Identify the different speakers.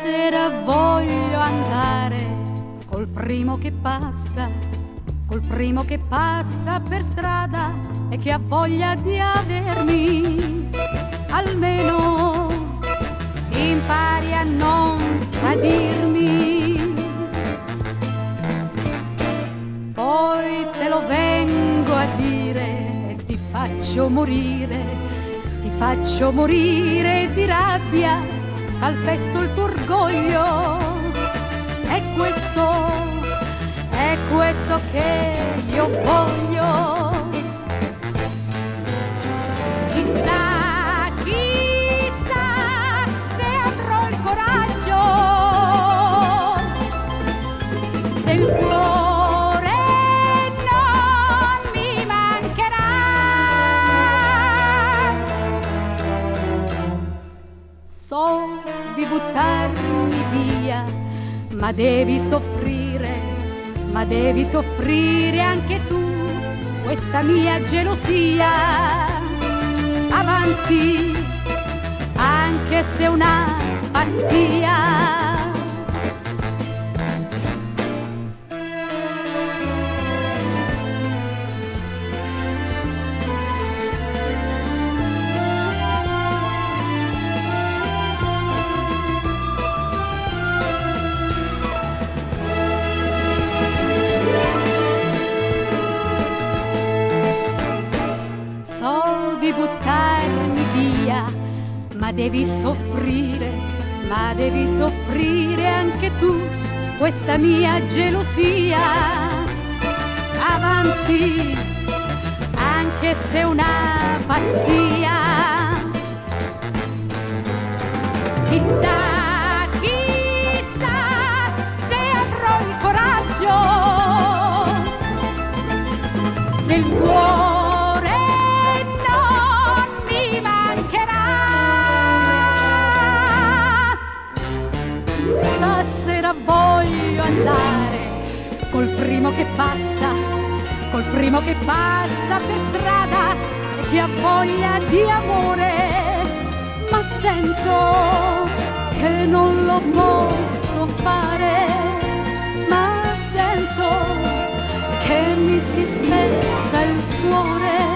Speaker 1: Stasera voglio andare col primo che passa, col primo che passa per strada e che ha voglia di avermi. Almeno impari a non tradirmi. Poi te lo vengo a dire e ti faccio morire di rabbia, calpesto il tuo orgoglio. È questo che io voglio. Chissà, chissà se avrò il coraggio, se il cuore non mi mancherà. So di buttarmi via, ma devi soffrire anche tu questa mia gelosia. Avanti, anche se è una pazzia. Di buttarmi via, ma devi soffrire anche tu questa mia gelosia. Avanti, anche se è una pazzia. Chissà, chissà se avrò il coraggio, se il cuore stasera voglio andare col primo che passa per strada e che ha voglia di amore, ma sento che non lo posso fare, ma sento che mi si spezza il cuore.